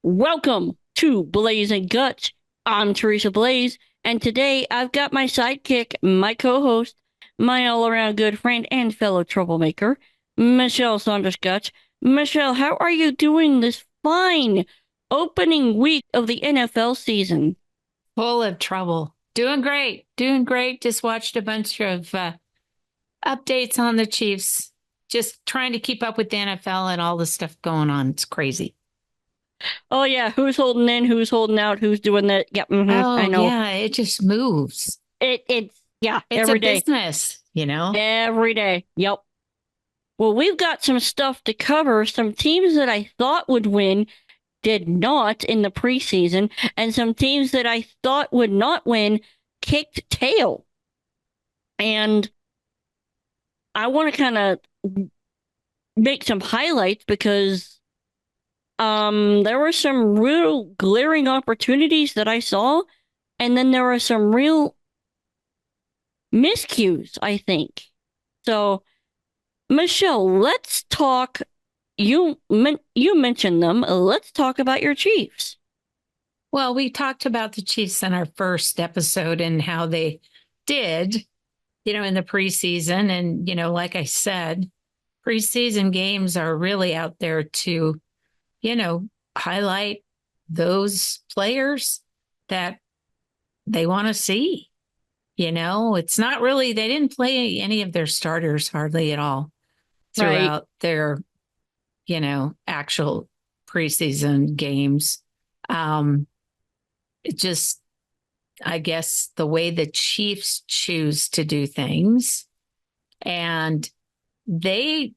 Welcome to Blaes and Gottsch. I'm Teresa Blaes, and today I've got my sidekick, my co-host, my all-around good friend and fellow troublemaker, Mischelle Saunders Gottsch. Mischelle, how are you doing this fine opening week of the NFL season? Full of trouble. Doing great. Doing great. Just watched a bunch of updates on the Chiefs. Just trying to keep up with the NFL and all the stuff going on. It's crazy. Oh yeah, who's holding in, who's holding out, who's doing that? Yeah, I Oh, know. yeah. It just moves. It's yeah, It's a every day. business, you know? Every day. Yep. Well, we've got some stuff to cover. Some teams that I thought would win did not in the preseason, and some teams that I thought would not win kicked tail. And I want to kind of make some highlights because there were some real glaring opportunities that I saw, and then there were some real miscues, I think. So, Mischelle, let's talk. You mentioned them. Let's talk about your Chiefs. Well, we talked about the Chiefs in our first episode and how they did, in the preseason. And, like I said, preseason games are really out there to, highlight those players that they want to see. It's not really, they didn't play any of their starters hardly at all Right. throughout their, actual preseason games. It just, I guess, the way the Chiefs choose to do things. And they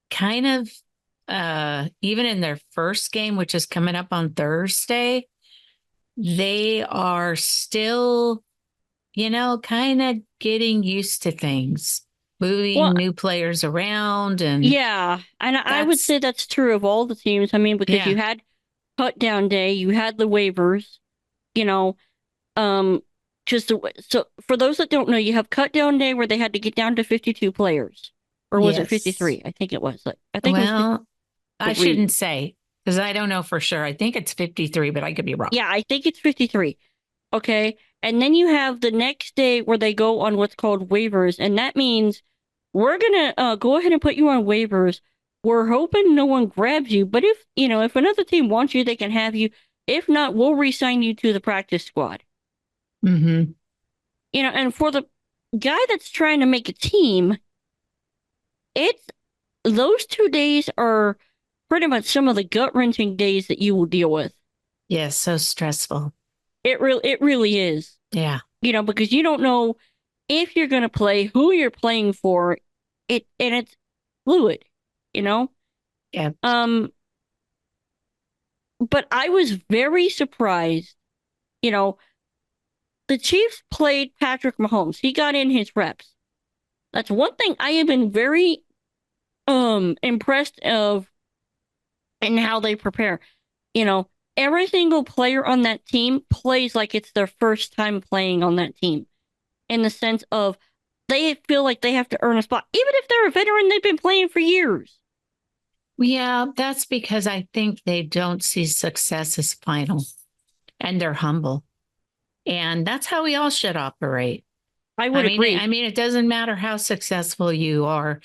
kind of, even in their first game, which is coming up on Thursday, they are still, kind of getting used to things, moving Well, new players around. And yeah, and I would that's, say that's true of all the teams. I mean, because you yeah. had cut down day, you had the waivers, you know, um, so for those that don't know, you have cut down day where they had to get down to 52 players, or was it Yes. 53? I think it was. Like, I think it was Well, I 53. shouldn't say because I don't know for sure. I think it's 53, but I could be wrong. Yeah, I think it's 53. Okay, and then you have the next day where they go on what's called waivers, and that means we're gonna go ahead and put you on waivers. We're hoping no one grabs you, but if another team wants you, they can have you. If not, we'll re-sign you to the practice squad. Mm-hmm. And for the guy that's trying to make a team, it's those 2 days are pretty much some of the gut-wrenching days that you will deal with. Yeah, so stressful. It really is. Yeah. Because you don't know if you're going to play, who you're playing for, and it's fluid, you know. Yeah. Um, but I was very surprised. You know, the Chiefs played Patrick Mahomes. He got in his reps. That's one thing I have been very impressed of in how they prepare. You know, every single player on that team plays like it's their first time playing on that team, in the sense of they feel like they have to earn a spot, even if they're a veteran. They've been playing for years. Yeah, that's because I think they don't see success as final and they're humble. And that's how we all should operate. I I would mean, agree. I mean, it doesn't matter how successful you are,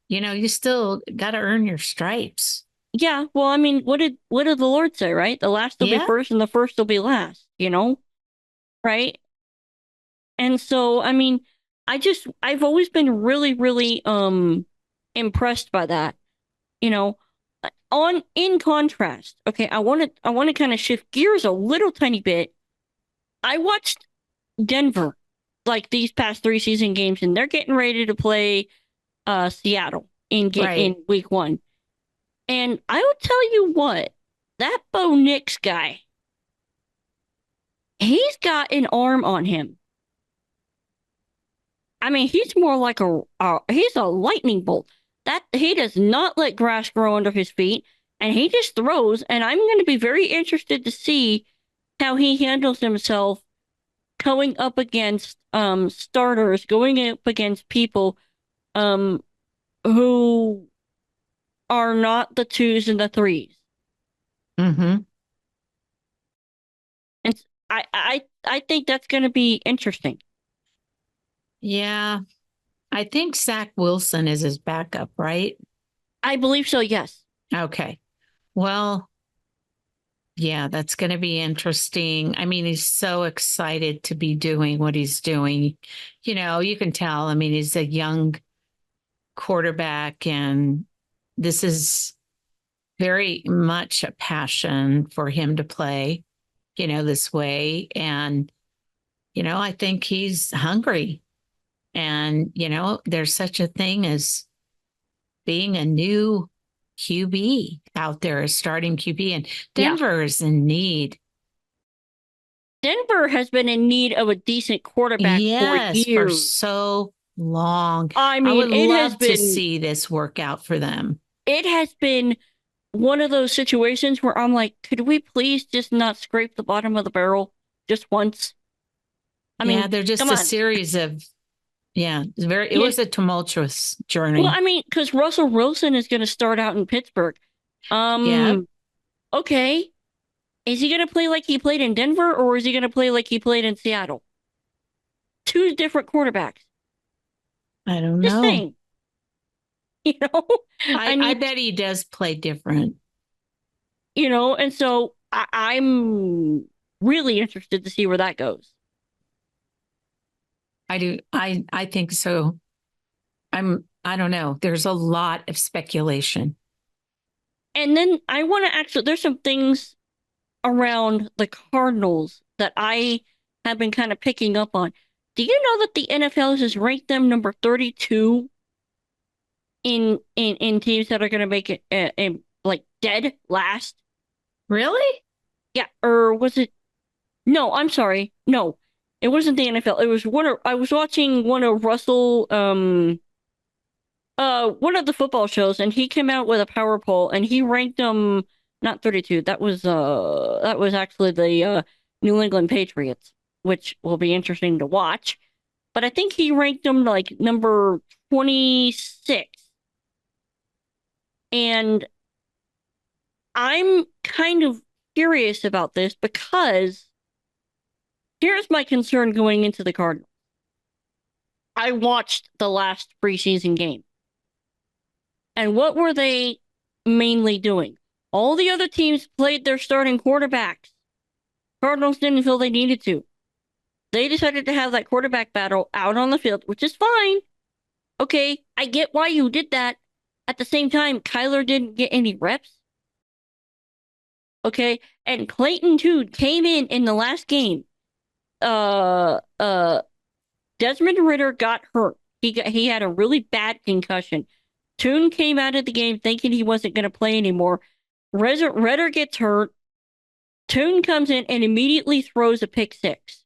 you still got to earn your stripes. Yeah, well, I mean, what did the Lord say, right? The last will be Yeah. first and the first will be last, right? And so, I mean, I've always been really, really impressed by that. You know, on in contrast, okay, I want to kind of shift gears a little tiny bit. I watched Denver like these past three season games, and they're getting ready to play Seattle in Right. week one. And I will tell you what, that Bo Nix guy, he's got an arm on him. I mean, he's more like he's a lightning bolt. That he does not let grass grow under his feet, and he just throws. And I'm going to be very interested to see how he handles himself going up against starters, going up against people um who are not the twos and the threes. Mm-hmm. I think that's going to be interesting. Yeah. I think Zach Wilson is his backup, right? I believe so, yes. Okay. Well, yeah, that's going to be interesting. I mean, he's so excited to be doing what he's doing. You can tell. I mean, he's a young quarterback, and this is very much a passion for him to play, this way. And, I think he's hungry. And, there's such a thing as being a new QB out there, a starting QB, and Yeah. Denver is in need. Denver has been in need of a decent quarterback for Yes, for years. so long. I I mean, would love to see this work out for them. it has been one of those situations where I'm like, could we please just not scrape the bottom of the barrel just once? I Yeah, mean, they're just come a on. series of, yeah, it Yeah. was a tumultuous Well, journey. I mean, because Russell Wilson is going to start out in Pittsburgh. Yeah, Okay. Is he going to play like he played in Denver or is he going to play like he played in Seattle? Two different quarterbacks. I don't Just know. saying, you know? I I mean, bet he does play different. and so I'm really interested to see where that goes. I do. I think so. I don't know. There's a lot of speculation. And then I want to actually, there's some things around the Cardinals that I have been kind of picking up on. Do you know that the NFL has ranked them number 32 in teams that are going to make it like dead last? Really? Yeah, or was it? No, I'm sorry. No, it wasn't the NFL. It was I was watching one of the football shows, and he came out with a power poll, and he ranked them not 32. That was actually the New England Patriots, which will be interesting to watch. But I think he ranked them like number 26. And I'm kind of curious about this because here's my concern going into the Cardinals. I watched the last preseason game. And what were they mainly doing? All the other teams played their starting quarterbacks. Cardinals didn't feel they needed to. They decided to have that quarterback battle out on the field, which is fine. Okay, I get why you did that. At the same time, Kyler didn't get any reps. Okay, and Clayton Tood came in the last game. Uh, uh, Desmond Ritter got hurt. He had a really bad concussion. Toon came out of the game thinking he wasn't going to play anymore. Ritter gets hurt. Toon comes in and immediately throws a pick six.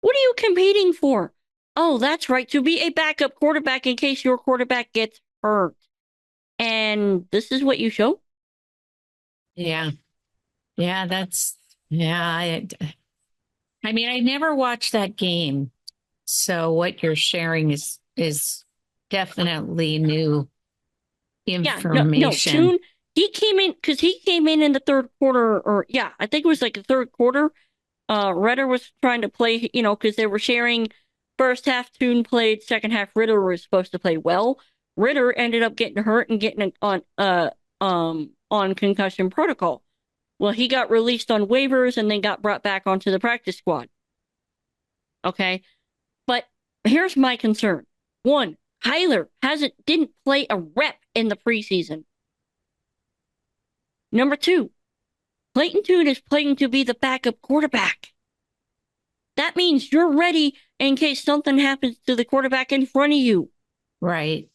What are you competing for? Oh, that's right. To be a backup quarterback in case your quarterback gets hurt. And this is what you show? Yeah. Yeah, yeah. I mean, I never watched that game. So what you're sharing is definitely new Yeah, no. information. Toon, he came in the third quarter, or yeah, I think it was like the third quarter. Ritter was trying to play, because they were sharing first half Toon played, second half Ritter was supposed to play well. Ritter ended up getting hurt and getting on concussion protocol. Well, he got released on waivers and then got brought back onto the practice squad. Okay. But here's my concern. One, Kyler didn't play a rep in the preseason. Number two, Clayton Tune is playing to be the backup quarterback. That means you're ready in case something happens to the quarterback in front of you. Right.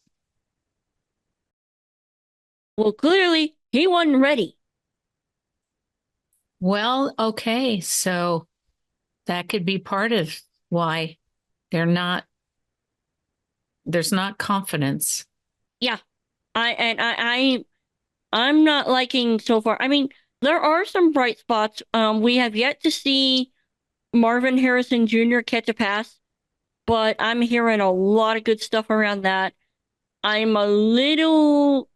Well, clearly he wasn't ready. Well, okay. So that could be part of why there's not confidence. Yeah. I'm not liking so far. I mean, there are some bright spots. We have yet to see Marvin Harrison Jr. catch a pass, but I'm hearing a lot of good stuff around that. I'm a little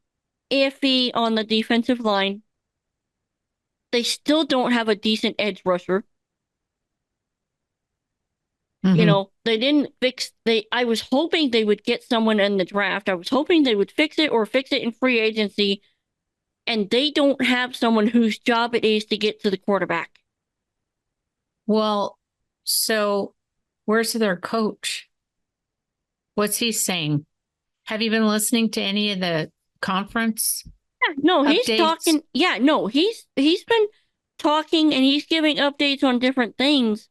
iffy on the defensive line. They still don't have a decent edge rusher. Mm-hmm. They didn't fix they I was hoping they would get someone in the draft. I was hoping they would fix it or fix it in free agency, and they don't have someone whose job it is to get to the quarterback. Well, so where's their coach? What's he saying? Have you been listening to any of the conference Yeah, no, he's updates? talking. Yeah, no, he's been talking and he's giving updates on different things,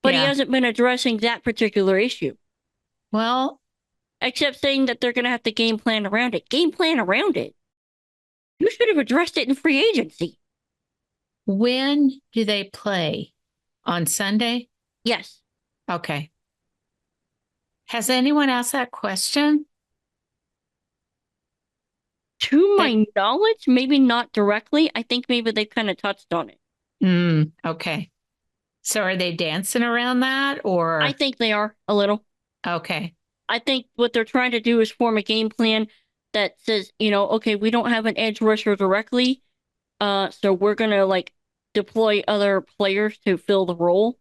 but he Yeah. hasn't been addressing that particular issue. Well, Except saying that they're going to have to game plan around it. Game plan around it. You should have addressed it in free agency. when do they play? On Sunday? Yes. Okay. Has anyone asked that question? To That my knowledge, maybe not directly. I think maybe they kind of touched on it. okay. So are they dancing around that I or think they are a little. okay. I think what they're trying to do is form a game plan that says, okay, we don't have an edge rusher directly, so we're gonna like deploy other players to fill the role.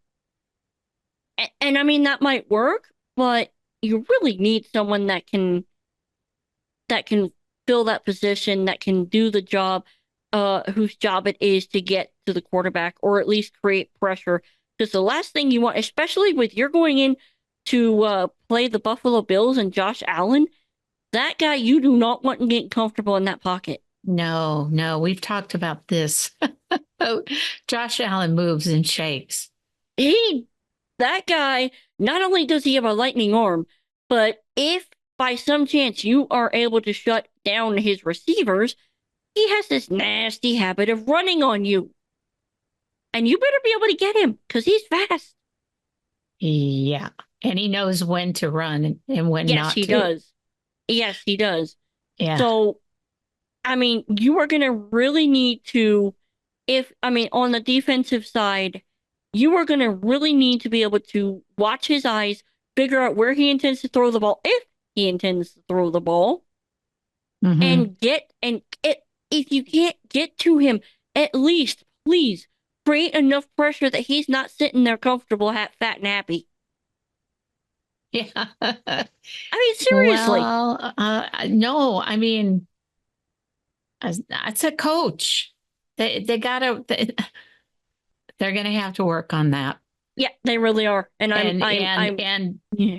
And I mean that might work, but you really need someone that can fill that position, that can do the job, whose job it is to get to the quarterback or at least create pressure. Because the last thing you want, especially with you're going in to play the Buffalo Bills and Josh Allen, that guy you do not want getting comfortable in that pocket. No, no, we've talked about this. Oh, Josh Allen moves and shakes. He that guy, not only does he have a lightning arm, but if by some chance you are able to shut down his receivers, he has this nasty habit of running on you. And you better be able to get him because he's fast. Yeah. And he knows when to run and when Yes, not he to. does. Yes, he does. Yeah. So, I mean, you are going to really need to, on the defensive side, you are going to really need to be able to watch his eyes, figure out where he intends to throw the ball, if he intends to throw the ball, Mm-hmm. if you can't get to him, at least please create enough pressure that he's not sitting there comfortable, fat and happy. Yeah. I mean, seriously. Well, no, I mean, that's a coach. They gotta. They're going to have to work on that. Yeah, they really are. And And and and yeah.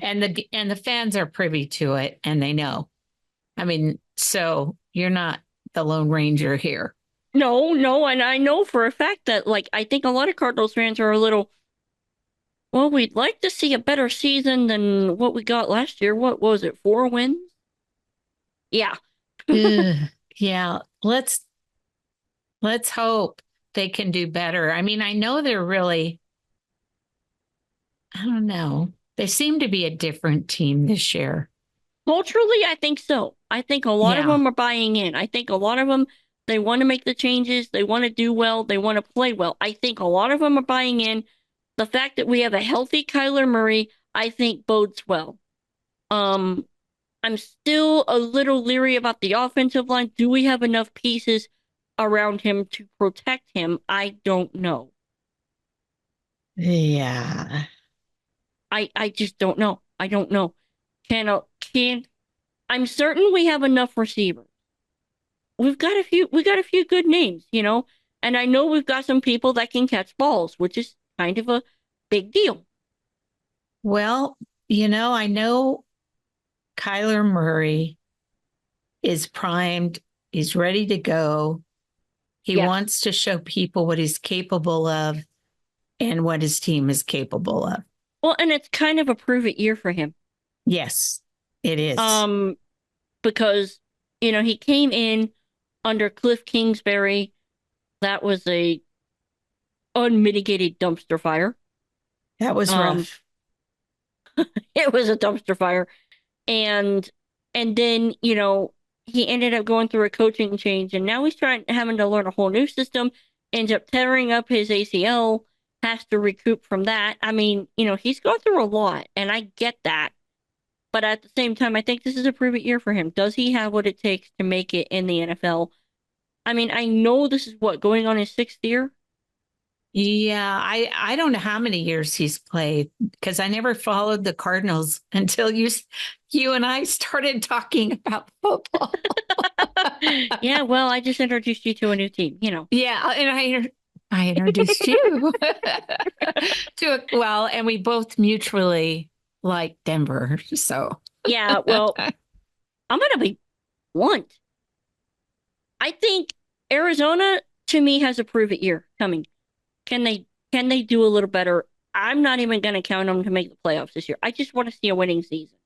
and the fans are privy to it, and they know. I mean, so you're not the Lone Ranger here. No, no, and I know for a fact that like I think a lot of Cardinals fans are a little, well, we'd like to see a better season than what we got last year. What was it? 4 wins? Yeah. Ugh, yeah, let's hope they can do better. I mean, I know they're really, I don't know. They seem to be a different team this year. Culturally, I think so. I think a lot of Yeah. them are buying in. I think a lot of them, they want to make the changes, they want to do well, they want to play well. I think a lot of them are buying in. The fact that we have a healthy Kyler Murray, I think bodes well. Um, I'm still a little leery about the offensive line. Do we have enough pieces around him to protect him? I don't know. Yeah. I just don't know. I don't know. Can I'm certain we have enough receivers. We got a few good names. And I know we've got some people that can catch balls, which is kind of a big deal. Well, I know Kyler Murray is primed. He's ready to go. He Yes. wants to show people what he's capable of and what his team is capable of. Well, and it's kind of a prove it year for him. Yes, it is. Because he came in under Cliff Kingsbury. That was a unmitigated dumpster fire. That was rough. It was a dumpster fire. And then, he ended up going through a coaching change and now he's having to learn a whole new system, ends up tearing up his ACL, has to recoup from that. I mean, he's gone through a lot and I get that. But at the same time, I think this is a prove it year for him. Does he have what it takes to make it in the NFL? I mean, I know this is going on his 6th year. Yeah, I don't know how many years he's played because I never followed the Cardinals until you and I started talking about football. Yeah, well, I just introduced you to a new team, you know. Yeah, and I introduced you to well, and we both mutually like Denver. So Yeah, well, I'm gonna be blunt. I think Arizona to me has a prove it year coming. Can they do a little better? I'm not even gonna count them to make the playoffs this year. I just want to see a winning season.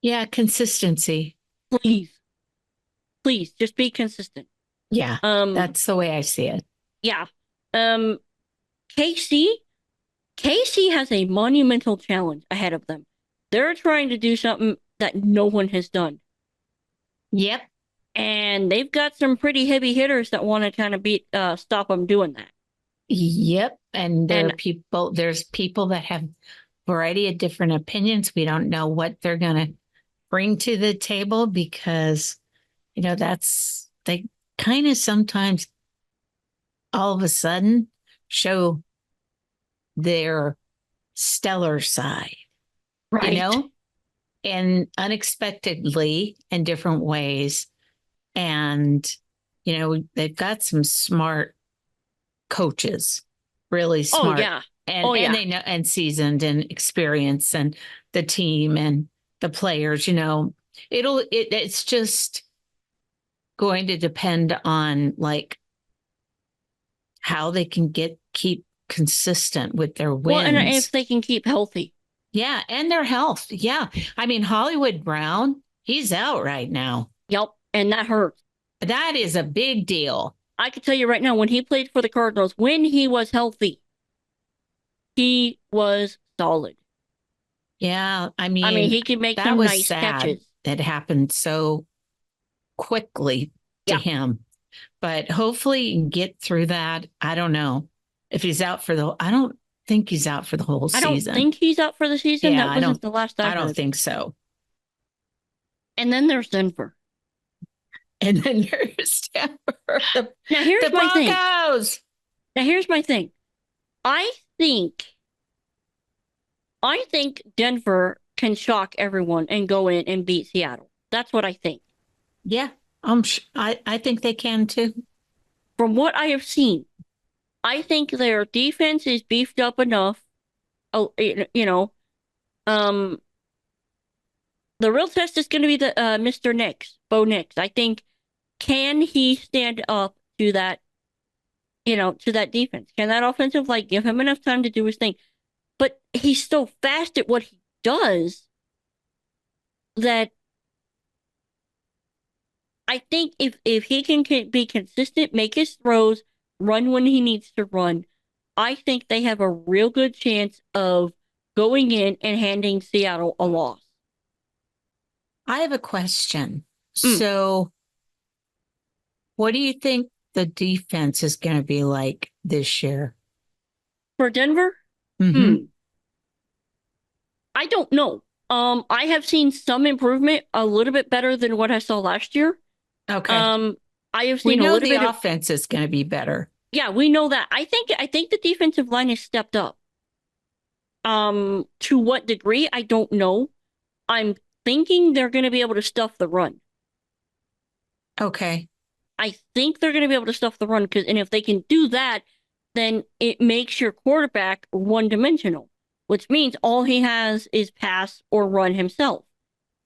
yeah, consistency. Please, please, just be consistent. Yeah, Um, that's the way I see it. yeah. Um, KC, KC has a monumental challenge ahead of them. They're trying to do something that no one has done. Yep. And they've got some pretty heavy hitters that want to kind of stop them doing that. Yep. And And there's people that have variety of different opinions. We don't know what they're going to bring to the table because, they kind of sometimes all of a sudden show their stellar side, right. and unexpectedly in different ways. And, they've got some smart coaches, really Oh smart. yeah. And Oh and yeah. they know and seasoned and experience and the team and the players, it's just going to depend on like how they can keep consistent with their Well, and if wins. they can keep healthy. Yeah, and their health. Yeah. I mean, Hollywood Brown, he's out right now. Yep. And that hurts. That is a big deal. I can tell you right now, when he played for the Cardinals, when he was healthy, he was solid. Yeah, I I mean, mean, he could make that some was nice sad catches. that happened so quickly to Yeah. him. But hopefully he can get through that. I don't know if he's out I don't think he's out for the whole I don't season. think he's out for the season. Yeah, That wasn't the last I I don't heard. think so. And then there's Denver. And then there's Denver, Now here's the my thing. Broncos. Now here's my thing. I think I think Denver can shock everyone and go in and beat Seattle. That's what I think. Yeah, I think they can too. From what I have seen, I think their defense is beefed up enough. Oh, um, the real test is going to be the Mr. Nix, Bo Nix. I think can he stand up to that, to that defense? Can that offensive give him enough time to do his thing? But he's so fast at what he does that I think if he can be consistent, make his throws, run when he needs to run, I think they have a real good chance of going in and handing Seattle a loss. I have a question. Mm. So, what do you think the defense is going to be like this year? For Denver? Mm-hmm. I don't know. I have seen some improvement, a little bit better than what I saw last year. Okay. I have We seen a know little the bit offense is going to be better. Yeah, we know that. I think the defensive line has stepped up. To what degree, I don't know. I'm thinking they're going to be able to stuff the run. Okay. I think they're going to be able to stuff the run and if they can do that, then it makes your quarterback one-dimensional, which means all he has is pass or run himself.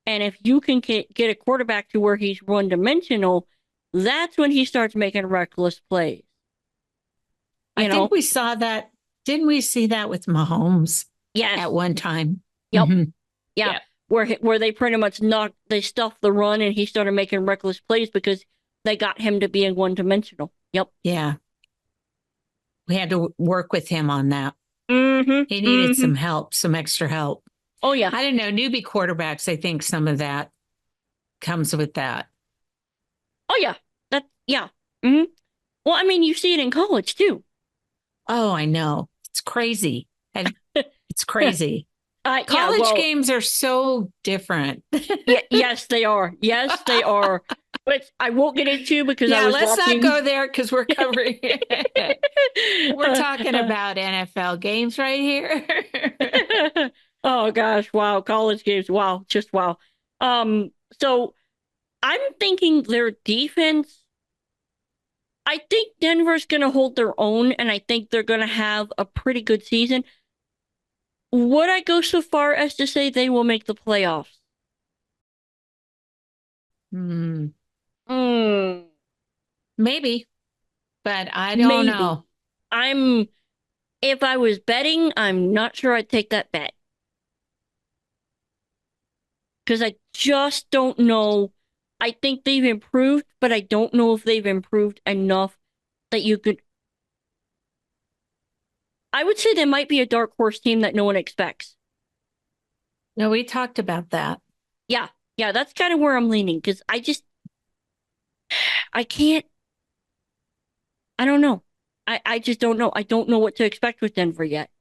And if you can get a quarterback to where he's one-dimensional, that's when he starts making reckless plays. I think we saw that. Didn't we see that with Mahomes? Yes. At one time. Yep. Mm-hmm. Yeah. Where they pretty much they stuffed the run and he started making reckless plays because they got him to being one-dimensional. Yep. Yeah. We had to work with him on that. Mm-hmm. He needed some help, some extra help. Oh, yeah. I don't know. Newbie quarterbacks, I think some of that comes with that. Oh, yeah. Yeah. Mm-hmm. Well, I mean, you see it in college, too. Oh, I know. It's crazy. It's crazy. College games are so different. Yes, they are. Yes, they are. But I won't get into because I was let's watching. not go there because we're covering it. We're talking about NFL games right here. Oh gosh, wow, college games, wow, just wow. So I'm thinking their defense. I think Denver's going to hold their own, and I think they're going to have a pretty good season. Would I go so far as to say they will make the playoffs? Hmm. Mm, Maybe, but I don't maybe. know. I'm. If I was betting, I'm not sure I'd take that bet because I just don't know. I think they've improved, but I don't know if they've improved enough that you could. I would say they might be a dark horse team that no one expects. No, we talked about that. Yeah, yeah, that's kind of where I'm leaning because I can't. I don't know. I just don't know. I don't know what to expect with Denver yet.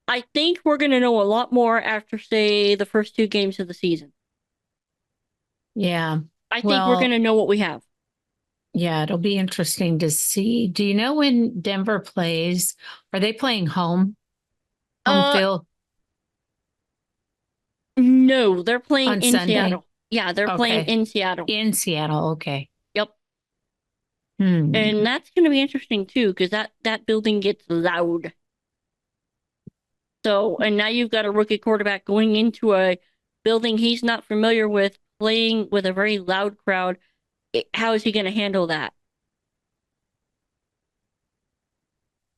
I think we're going to know a lot more after, say, the first two games of the season. Yeah. I think we're going Well, to know what we have. yeah, it'll be interesting to see. Do you know when Denver plays? Are they playing home Uh, field no, they're playing on in Sunday? Seattle. Yeah, they're playing Okay. in Seattle. In Seattle. Okay. Yep. Hmm. And that's going to be interesting too, because that building gets loud. So, and now you've got a rookie quarterback going into a building he's not familiar with, playing with a very loud crowd. How is he going to handle that?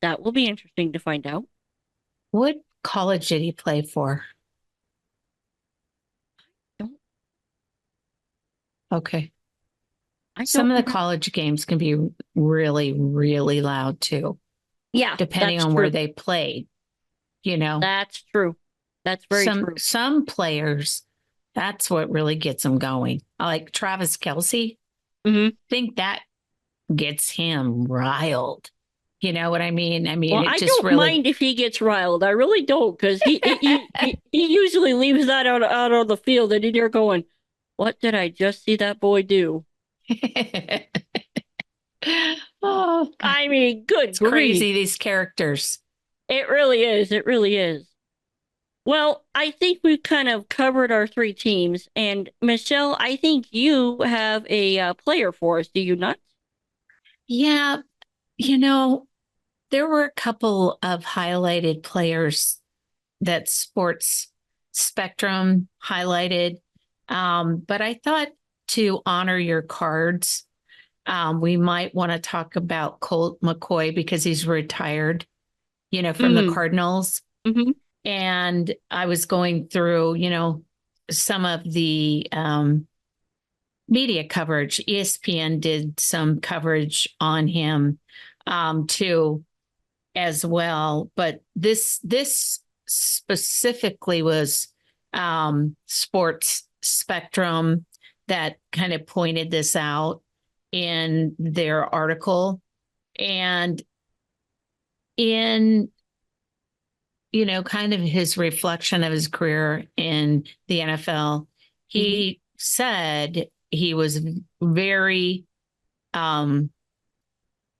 That will be interesting to find out. What college did he play for? Don't Okay. I Some don't of the remember. college games can be really, really loud too, Yeah, depending that's on where true. they played. You know, That's true. That's very true. some players, that's what really gets them going. Like Travis Kelsey, Hmm. think that gets him riled. You know what I mean? I mean, Well, it I just don't really. mind if he gets riled. I really don't, because he usually leaves that out on the field, and you're going, "What did I just see that boy do?" Oh, I mean, good it's grief! crazy, these characters. It really is. It really is. Well, I think we've kind of covered our three teams, and Michelle, I think you have a player for us. Do you not? Yeah, you know, there were a couple of highlighted players that Sports Spectrum highlighted. But I thought to honor your cards, we might want to talk about Colt McCoy because he's retired, from the Mm. Cardinals. Hmm. And I was going through, some of the media coverage. ESPN did some coverage on him too, as well. But this specifically was Sports Spectrum that kind of pointed this out in their article. And in kind of his reflection of his career in the NFL, Hmm. he said he was very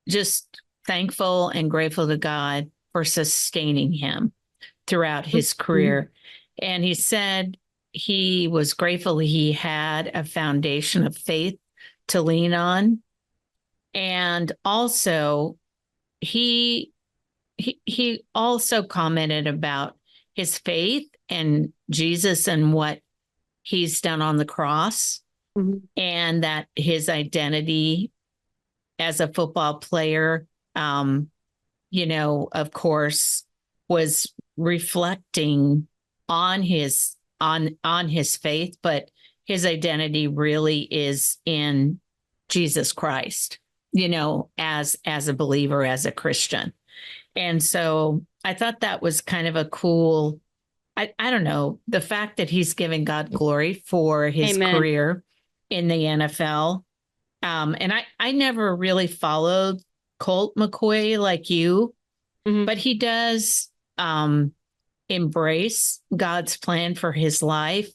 just thankful and grateful to God for sustaining him throughout his Hmm. career. And he said he was grateful he had a foundation of faith to lean on. And also, he he also commented about his faith and Jesus and what he's done on the cross, Hmm. and that his identity as a football player, of course, was reflecting on his faith, but his identity really is in Jesus Christ, as a believer, as a Christian. And so I thought that was kind of a cool, I don't know, the fact that he's giving God glory for his Amen. career in the NFL. And I never really followed Colt McCoy like you, Hmm. but he does embrace God's plan for his life.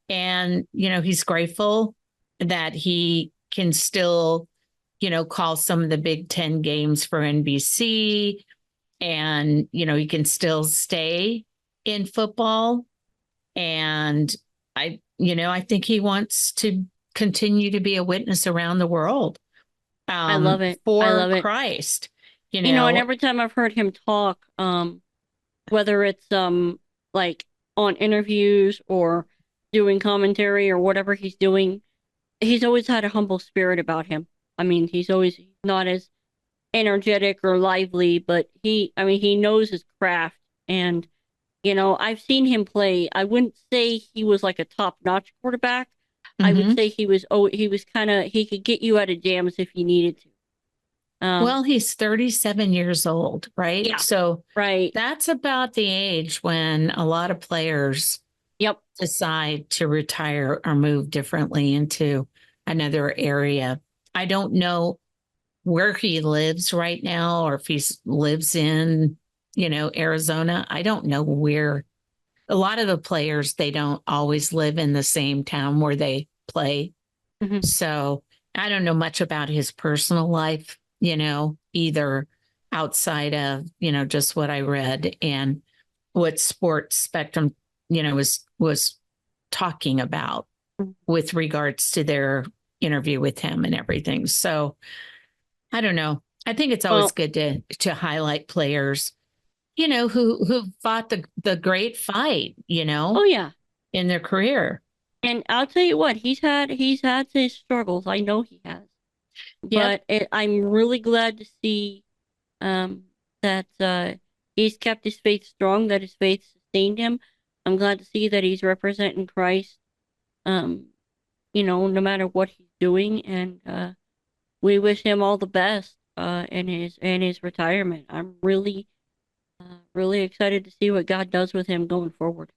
And, he's grateful that he can still call some of the Big Ten games for NBC, and, he can still stay in football. And I think he wants to continue to be a witness around the world, I love it. I for love it. Christ, And every time I've heard him talk, whether it's like on interviews or doing commentary or whatever he's doing, he's always had a humble spirit about him. I mean, he's always not as energetic or lively, but he knows his craft. And, I've seen him play. I wouldn't say he was like a top-notch quarterback. I would say he was kind of, he could get you out of jams if he needed to. Well, he's 37 years old, right? Yeah. So right. That's about the age when a lot of players Yep. decide to retire or move differently into another area. I don't know where he lives right now, or if he lives in, Arizona. I don't know where. A lot of the players, they don't always live in the same town where they play. Mm-hmm. So I don't know much about his personal life, either outside of, just what I read and what Sports Spectrum, was talking about with regards to their interview with him and everything. So I don't know. I think it's always good to highlight players, who fought the great fight, Oh yeah. in their career. And I'll tell you what, he's had his struggles. I know he has. Yep. But I'm really glad to see that he's kept his faith strong, that his faith sustained him. I'm glad to see that he's representing Christ, no matter what he's doing. And we wish him all the best in his retirement. I'm really excited to see what God does with him going forward.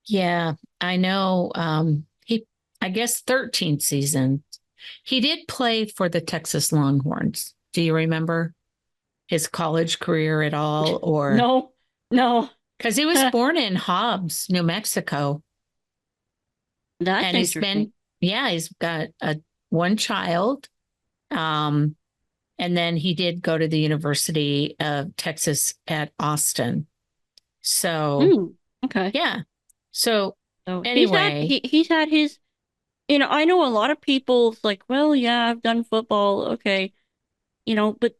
Yeah, I know. I guess 13 seasons. He did play for the Texas Longhorns. Do you remember his college career at all? Or no, because he was born in Hobbs, New Mexico. That's and interesting. He's got one child. And then he did go to the University of Texas at Austin. So, okay. Yeah. So anyway, he's had his, I know a lot of people's like, well, yeah, I've done football. Okay. But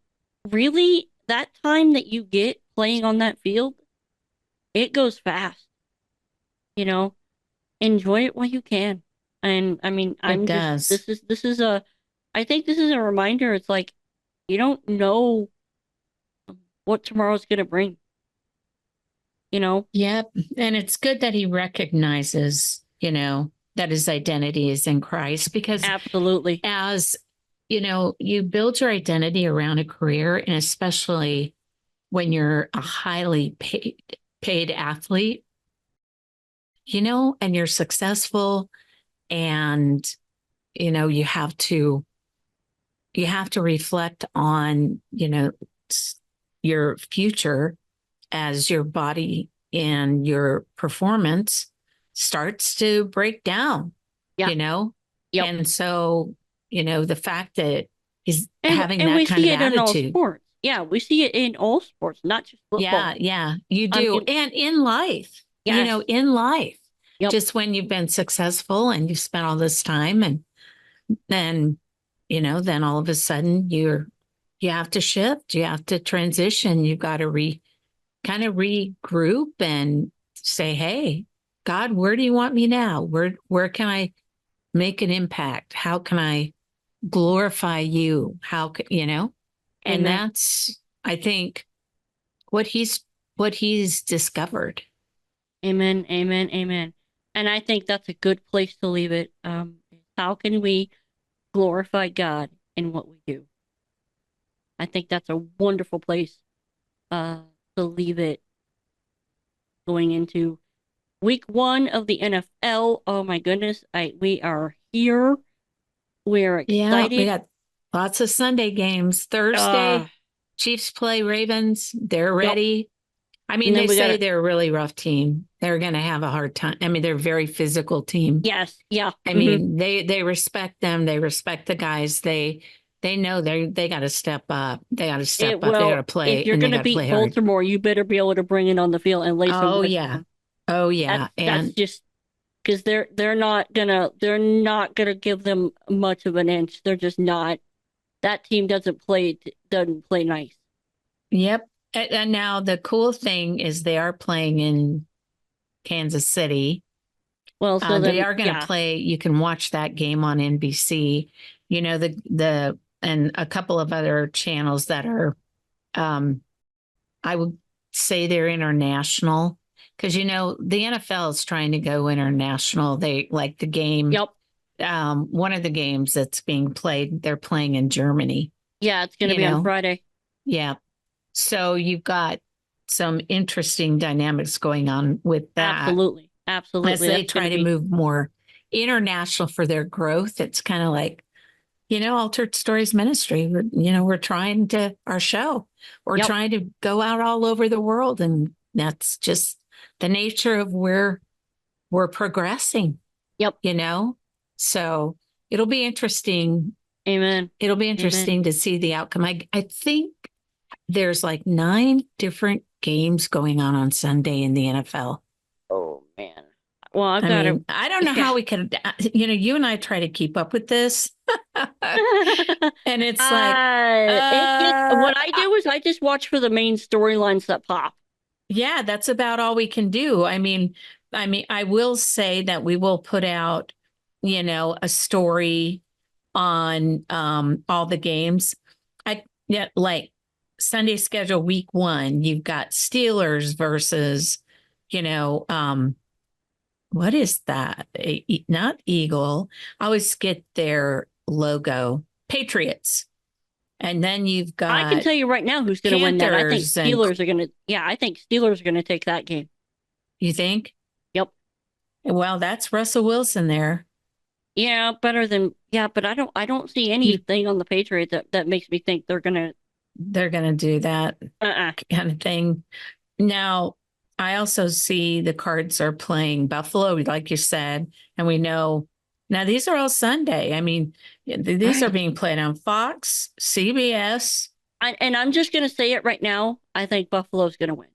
really that time that you get playing on that field, it goes fast. Enjoy it while you can. And I mean, this is I think this is a reminder. It's like, you don't know what tomorrow's going to bring. Yep. And it's good that he recognizes, that his identity is in Christ, because absolutely, as you build your identity around a career, and especially when you're a highly paid athlete, and you're successful, and you have to reflect on your future as your body and your performance starts to break down. Yep. And so the fact that he's and having that kind of attitude. In all sports. Yeah, we see it in all sports, not just football. Yeah, you do. And in life, yes. In life, yep. Just when you've been successful and you've spent all this time, and then, then all of a sudden you have to shift, you have to transition, you've got to kind of regroup and say, hey, God, where do you want me now? Where can I make an impact? How can I glorify you? How can, and Amen. that's, I think, what he's discovered. Amen. Amen. Amen. And I think that's a good place to leave it. How can we glorify God in what we do? I think that's a wonderful place to leave it going into week 1 of the NFL. Oh my goodness. We are here. We're excited. Yeah, we got lots of Sunday games. Thursday, Chiefs play Ravens. They're ready. Yep. I mean, they say they're a really rough team. They're going to have a hard time. I mean, they're a very physical team. Yes. Yeah. I mean, they respect them. They respect the guys. They They know they got to step up. They got to step up. They got Well, to if play, you're and they going to got to beat play hard. Baltimore, you better be able to bring it on the field and lay some Oh wood. yeah, oh That's yeah, that's and just because they're not gonna give them much of an inch. They're just not. That team doesn't play nice. yep. And now the cool thing is they are playing in Kansas City. Well, so They then, are going to yeah. play. You can watch that game on NBC. You know the and a couple of other channels that are, um, I would say they're international because the NFL is trying to go international. They like the game. Yep. One of the games that's being played, they're playing in Germany. Yeah, it's gonna You be on know, Friday. yeah. So you've got some interesting dynamics going on with that Absolutely. as Absolutely. they That's try gonna to be move more international for their growth. It's kind of like, Altered Stories Ministry. We're trying to our show. We're yep. trying to go out all over the world, and that's just the nature of where we're progressing. Yep. So it'll be interesting. Amen. It'll be Amen. interesting to see the outcome. I think there's like 9 different games going on Sunday in the NFL. Oh man. Well, I've I got to mean, I don't know yeah. how we could, you and I try to keep up with this. And it's like, It just uh, what I do is I just watch for the main storylines that pop. yeah, that's about all we can do. I mean, I will say that we will put out, a story on all the games. Yeah, like Sunday schedule week 1, you've got Steelers versus, you know, um, what is that? Not Eagle. I always get their logo. Patriots. And then you've I can got tell you right now who's going to win that. I think Panthers and Steelers are going to. Yeah, I think Steelers are going to take that game. you think? Yep. Well, that's Russell Wilson there. Yeah, better than yeah, but I don't see You anything on the Patriots that makes me think they're gonna. they're gonna do that Uh-uh. kind of thing. Now, I also see the Cards are playing Buffalo, like you said, and we know now these are all Sunday. I mean, these are Right. being played on Fox, CBS And I'm just gonna say it right now. I think Buffalo's gonna win.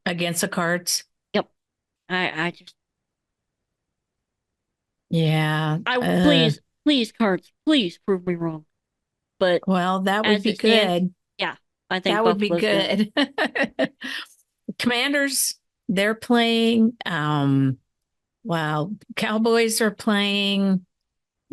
against the Cards. Yep. I just Yeah. I please cards please prove me wrong. But Well, that would as be it stands, good. yeah, I think That would be Buffalo's gonna win. good. Commanders, they're playing. Wow. Cowboys are playing.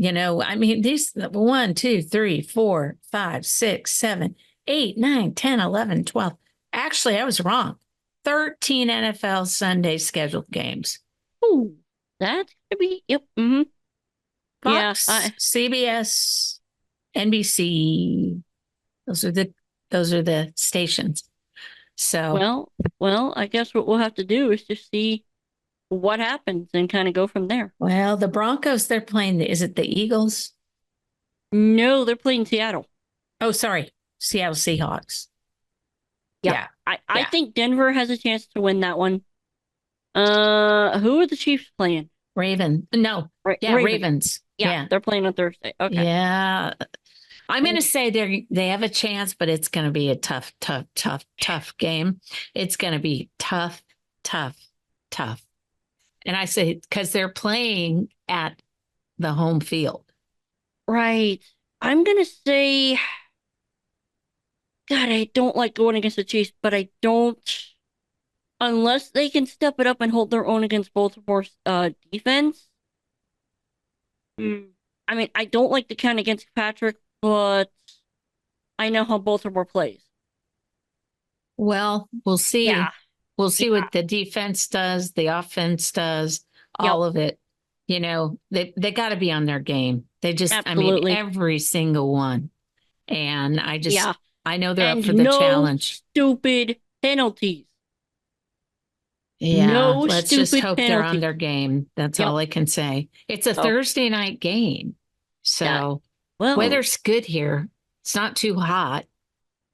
I mean, these 1, 2, 3, 4, 5, 6, 7, 8, 9, 10, 11, 12. Actually, I was wrong. 13 NFL Sunday scheduled games. Ooh, that's gonna be yep. Yeah, Fox, CBS, NBC. Those are the stations. So, well, I guess what we'll have to do is just see what happens and kind of go from there. well, the Broncos, they're playing. Is it the Eagles? No, they're playing Seattle. Oh, sorry. Seattle Seahawks. Yep. Yeah. I Yeah. think Denver has a chance to win that one. Who are the Chiefs playing? Raven. No. Yeah, Ravens. Ravens. Yeah, Yeah. they're playing on Thursday. Okay. Yeah. I'm going to say they have a chance, but it's going to be a tough, tough, tough, tough game. It's going to be tough, tough, tough. And I say because they're playing at the home field. Right. I'm gonna say, God, I don't like going against the Chiefs, but I don't unless they can step it up and hold their own against Baltimore's defense. Mm. I mean, I don't like the count against Patrick, but I know how Baltimore plays. Well, we'll see. Yeah. We'll see Yeah. what the defense does, the offense does, Yep. all of it. They got to be on their game. I mean, Absolutely. every single one. And Yeah. I know they're up And for the no challenge. stupid penalties. Yeah, No let's just stupid hope they're on penalties. their game. That's Yep. all I can say. It's a Oh, Thursday night game. that. So Well, weather's good here. It's not too hot.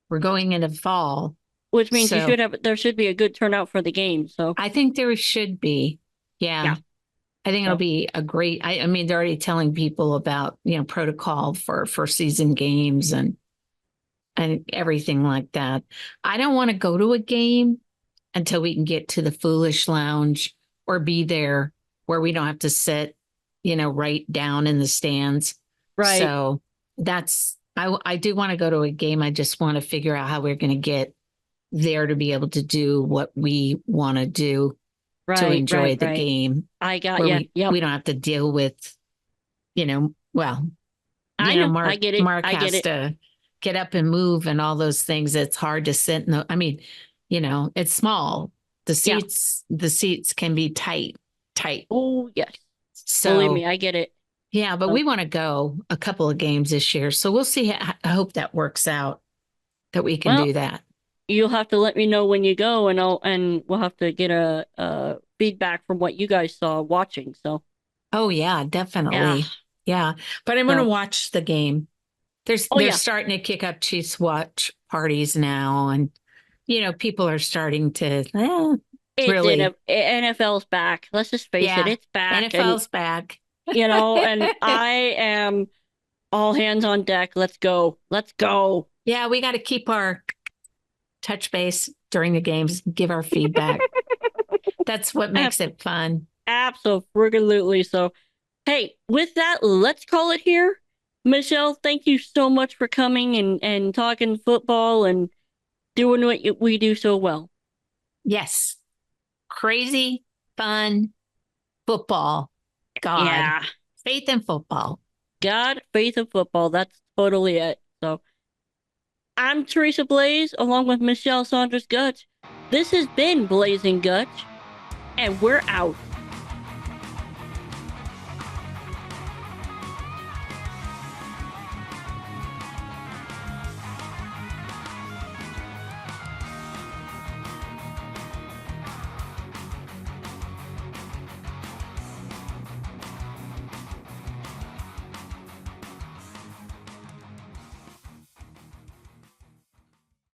We're going into fall. which means So there should be a good turnout for the game. So, I think there should be. yeah. Yeah. I think it'll So, be a great. I mean, they're already telling people about protocol for season games and everything like that. I don't want to go to a game until we can get to the Foolish Lounge or be there where we don't have to sit, right down in the stands. right, So I do want to go to a game. I just want to figure out how we're going to get there to be able to do what we want to do to right, right, enjoy the right. game I got where you. we Yep. don't have to deal with, well, I know. I Mark get it. Mark I get has it. to get up and move and all those things. It's hard to sit in the I mean, it's small. The Yeah. seats can be tight. Oh, yes. Believe me, So I get it. yeah, but So, we want to go a couple of games this year. So we'll see. I hope that works out that we can well, do that. you'll have to let me know when you go, and we'll have to get a feedback from what you guys saw watching. So, Oh yeah, yeah. definitely. Yeah. But I'm gonna So, watch the game. oh They're yeah, starting to kick up Chiefs watch parties now, and people are starting to it's in a really, NFL's back. Let's just face it, yeah. it's back, and NFL's back. and I am all hands on deck. Let's go. Let's go. Yeah, we got to keep our touch base during the games, give our feedback. That's what makes it fun. Absolutely. So, hey, with that, let's call it here. Michelle, thank you so much for coming and talking football and doing what we do so well. Yes. Crazy, fun football. God, Yeah. faith in football. God, faith, and football. That's totally it. So, I'm Teresa Blaes along with Michelle Saunders Gutch. This has been Blaes and Gottsch, and we're out.